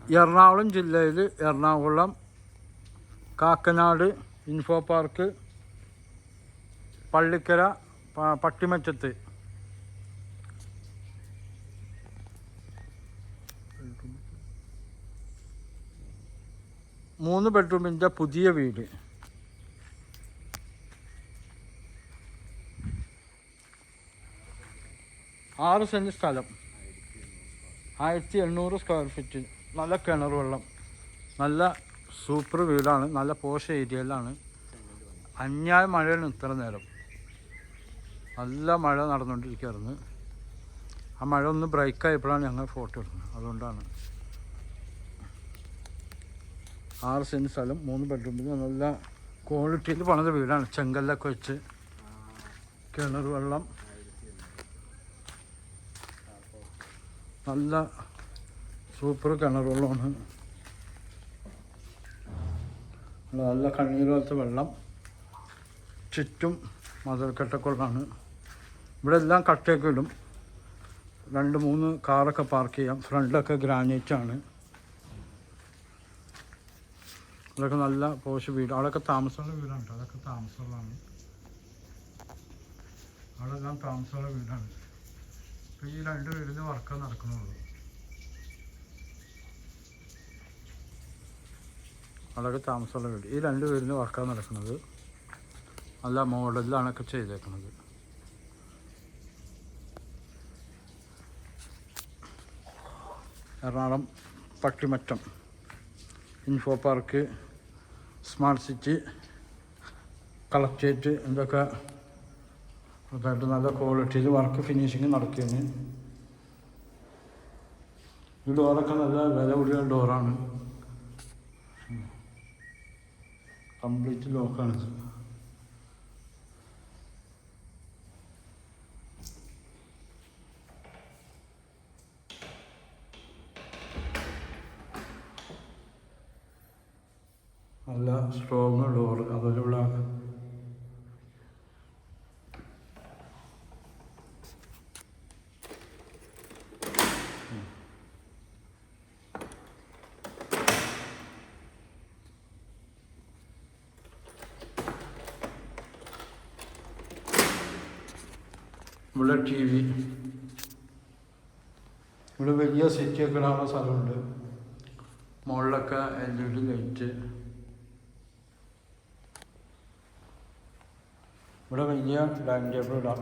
എറണാകുളം ജില്ലയിൽ Ernakulam Kakkanad info park Pallikkara പട്ടിമറ്റത്ത് മൂന്ന് ബെഡ്റൂമിൻ്റെ പുതിയ വീട്. ആറ് സെൻറ്റ് സ്ഥലം, 1800 സ്ക്വയർ ഫീറ്റ്, നല്ല കിണർ വെള്ളം, നല്ല സൂപ്പർ വീടാണ്, നല്ല പോഷ ഏരിയയിലാണ്. അന്യായ മഴയാണ് ഇത്ര നേരം, നല്ല മഴ നടന്നുകൊണ്ടിരിക്കുകയായിരുന്നു. ആ മഴ ഒന്ന് ബ്രേക്കായപ്പോഴാണ് ഞങ്ങൾ ഫോട്ടോ എടുക്കുന്നത്, അതുകൊണ്ടാണ്. 6 സെൻറ്റ് സ്ഥലം, 3 ബെഡ്റൂമിൽ നല്ല ക്വാളിറ്റിയിൽ പണിത വീടാണ്. ചെങ്കല്ലൊക്കെ വെച്ച്, കിണർ വെള്ളം, നല്ല സൂപ്പർ കിണർ വെള്ളമാണ്. നല്ല കണ്ണീർ പോലത്തെ വെള്ളം, ചുറ്റും മതിൽക്കെട്ടൊക്കെയുള്ളതാണ്. ഇവിടെ എല്ലാം കട്ടയൊക്കെ ഇടും, 2-3 കാറൊക്കെ പാർക്ക് ചെയ്യാം. ഫ്രണ്ടിലൊക്കെ ഗ്രാനൈറ്റാണ്. അതൊക്കെ നല്ല പോഷ് വീട്. അവിടെയൊക്കെ താമസമുള്ള വീടാണ്, അതൊക്കെ താമസമുള്ളതാണ്. അവിടെ എല്ലാം താമസമുള്ള വീടാണ്. ഇപ്പോൾ ഈ 2 വീടിൻ്റെ വർക്ക് നടക്കുന്നുള്ളൂ. അതൊക്കെ താമസമുള്ള വീട്. ഈ 2 വീടിൻ്റെ വർക്കാണ് നടക്കുന്നത്. നല്ല മോഡലിലാണൊക്കെ ചെയ്തേക്കുന്നത്. Ernakulam Pattimattom info park, smart city, collectorate, ഇതൊക്കെ അതായിട്ട് നല്ല ക്വാളിറ്റിയിൽ വർക്ക് ഫിനിഷിങ് നടക്കുകയാണ്. ഈ ഡോറൊക്കെ നല്ല വില കൂടിയ ഡോറാണ്, കംപ്ലീറ്റ് ലോക്കാണിത്. നല്ല സ്ട്രോങ് ഡോറ്, അതിലുള്ള ഇവിടെ TV, ഇവിടെ വലിയ സെറ്റിയൊക്കെ ഇടാനുള്ള സ്ഥലമുണ്ട്. മുകളിലൊക്കെ LED ലൈറ്റ്. ഇവിടെ വലിയ ഡൈനിങ് ടേബിൾ ഇടാം.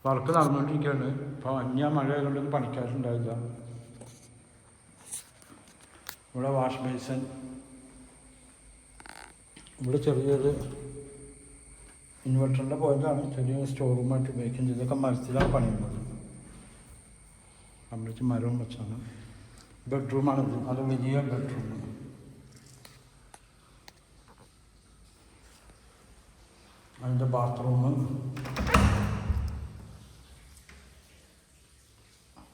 വർക്ക് നടന്നുകൊണ്ടിരിക്കുകയാണ്. ഇപ്പോൾ മഴ ആയതുകൊണ്ടൊന്നും പണിക്കാറുണ്ടാവില്ല. ഇവിടെ വാഷ് ബേസിൻ, ഇവിടെ ചെറിയൊരു ഇൻവെർട്ടറിൻ്റെ പോയിൻ്റാണ്, ചെറിയ സ്റ്റോർ റൂമായിട്ട് ഉപയോഗിക്കുന്നത്. ഇതൊക്കെ മരത്തിലാണ് പണിയുന്നത്, കംപ്ലീറ്റ് മരവും വെച്ചാണ്. ബെഡ്റൂമാണിത്, അത് വലിയ ബെഡ്റൂം. അതിൻ്റെ ബാത്റൂം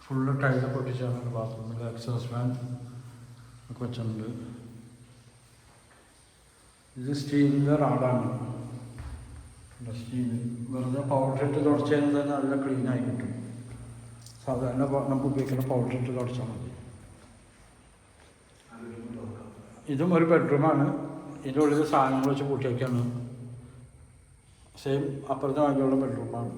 ഫുള്ള് ടൈലൊക്കെ പൊട്ടിച്ചാണ്. ബാത്റൂമിൽ എക്സോസ് ഫാൻ ഒക്കെ വെച്ചിട്ടുണ്ട്. ഇത് സ്റ്റീലിൻ്റെ റാഡാണ്. സ്റ്റീൽ വെറുതെ പൗഡർ ഇട്ട് തുടച്ച് കഴിഞ്ഞാൽ തന്നെ നല്ല ക്ലീനായി കിട്ടും. സാധാരണ നമുക്ക് ഉപയോഗിക്കുന്ന പൗഡർ ഇട്ട് തുടച്ചാൽ മതി. ഇതും ഒരു ബെഡ്റൂമാണ്. ഇതിൻ്റെ ഉള്ളിൽ സാധനങ്ങൾ വെച്ച് പൂട്ടിയൊക്കെയാണ്. സെയിം അപ്പുറത്തെ വാങ്ങിയുള്ള ബെഡ്റൂമാണ്.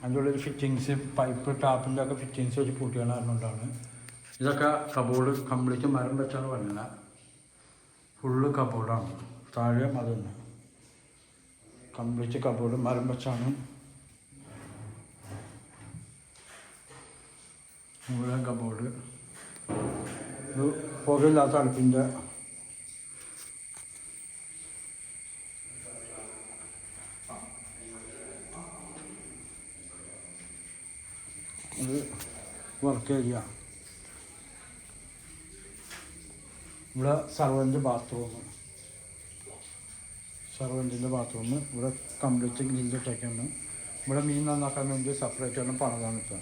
അതിൻ്റെ ഉള്ളിൽ ഫിറ്റിങ്സ്, പൈപ്പ്, ടാപ്പിൻ്റെ ഒക്കെ ഫിറ്റിങ്സ് വെച്ച് പൂട്ടിയാണ് അതുകൊണ്ടാണ്. ഇതൊക്കെ കബോർഡ് കംപ്ലീറ്റ് മരം വെച്ചാണ് പറഞ്ഞത്. ഫുള്ള് കബോർഡാണ്. താഴെ അത് തന്നെ കംപ്ലീറ്റ് കബോർഡ് മരം വെച്ചാണ്. ഇവിടെ കബോർഡ്, ഇത് പുകയില്ലാത്ത അടുപ്പിൻ്റെ ഇത് വർക്ക് ഏരിയ. ഇവിടെ സർവൻ്റ് സർവൻറ്റിൻ്റെ ബാത്റൂം. ഇവിടെ കംപ്ലീറ്റ് ഗ്രില്ലിട്ടൊക്കെയാണ്. ഇവിടെ മീൻ നന്നാക്കാൻ വേണ്ടി സെപ്പറേറ്റ് ആണ് പണിതാണ് ഇപ്പോൾ.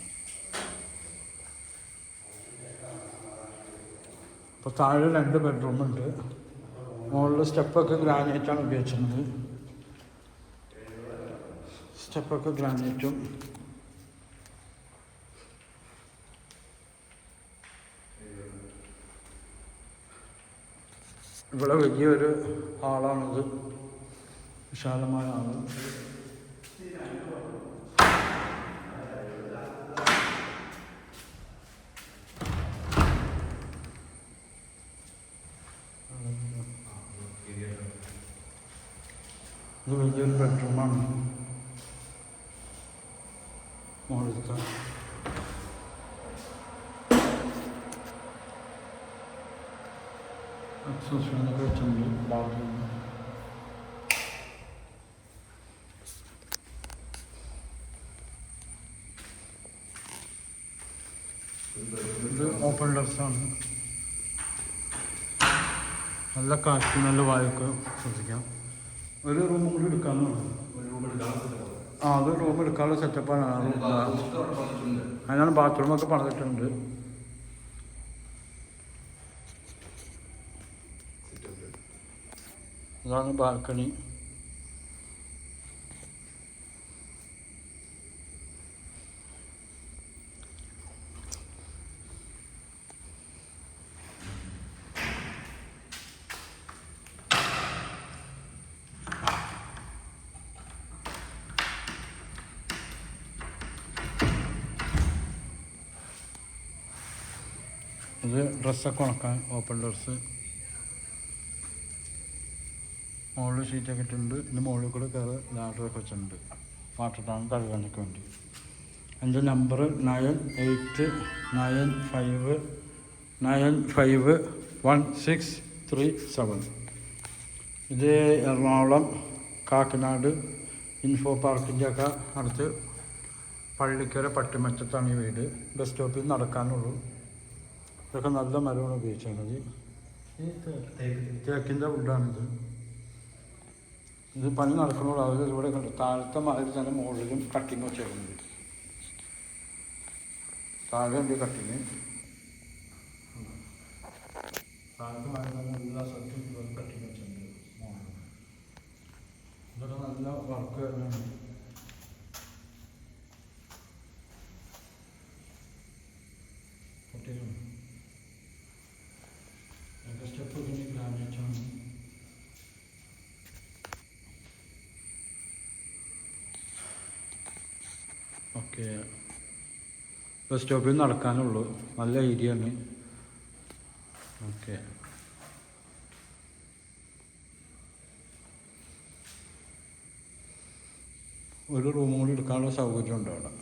ഇപ്പോൾ താഴെ 2 ബെഡ്റൂമുണ്ട്. മുകളിൽ സ്റ്റെപ്പൊക്കെ ഗ്രാനൈറ്റാണ് ഉപയോഗിച്ചിരുന്നത്. സ്റ്റെപ്പൊക്കെ ഗ്രാനൈറ്റും ഇവിടെ വലിയൊരു ഹാളാണിത്, വിശാലമായ ഹാള്. ഇത് വലിയൊരു ബെഡ്റൂമാണ്. മുകളിലത്തെ എക്സോസിനൊക്കെ വെച്ചിട്ടുണ്ട്. ബാത്റൂം ഇത് ഓപ്പൺ ടെറസാണ്. നല്ല കാറ്റ് നല്ല വായൊക്കെ ശ്രദ്ധിക്കാം. ഒരു റൂം കൂടി എടുക്കാമെന്നാണ്. അത് റൂം എടുക്കാനുള്ള സെറ്റപ്പാണ്. അതിനാണ് ബാത്റൂമൊക്കെ പണിതിട്ടുണ്ട്. ഇതാണ് ബാൽക്കണി. ഇത് ഡ്രസ്സൊക്കെ ഉണക്കാൻ ഓപ്പൺ ഡ്രസ്സ്. മുകളിൽ ഷീറ്റൊക്കെ ഇട്ടിട്ടുണ്ട്. ഇതിൻ്റെ മുകളിൽ കൂടെ കയറി ലാഡറൊക്കെ വെച്ചിട്ടുണ്ട്. വാട്ടർ ടാങ്ക് കഴുകാനൊക്കെ വേണ്ടി. എൻ്റെ നമ്പർ 9895951637. ഇത് എറണാകുളം കാക്കനാട് ഇൻഫോ പാർക്കിൻ്റെ ഒക്കെ അടുത്ത് പള്ളിക്കര പട്ടിമറ്റത്താണ് ഈ വീട്. ബസ് സ്റ്റോപ്പിൽ നടക്കാനുള്ളൂ. ഇതൊക്കെ നല്ല മരമാണ് ഉപയോഗിച്ചിരുന്നത്. തേക്കിൻ്റെ വുഡാണിത്. ഇത് പണി നടക്കുമ്പോൾ അവർ ഇവിടെ താഴത്തെ മതിൽ തന്നെ മുകളിലും കട്ടിങ് വെച്ചേക്കുന്നത്. താഴെ ഉണ്ട് കട്ടിങ്. താഴത്തെ മതിൽ തന്നെ എല്ലാ സ്ഥലത്തും കട്ടിങ് വെച്ചിട്ടുണ്ട്. ഇതൊക്കെ നല്ല വർക്ക് തന്നെയാണ്. സ്റ്റെപ്പ് പിന്നെ ഗ്രാനൈറ്റാണ്. ഓക്കെ, ബസ് സ്റ്റോപ്പിൽ നടക്കാനുള്ളൂ. നല്ല ഏരിയ ആണ്. ഓക്കെ, ഒരു റൂം കൂടി എടുക്കാനുള്ള സൗകര്യം ഉണ്ട് അവിടെ.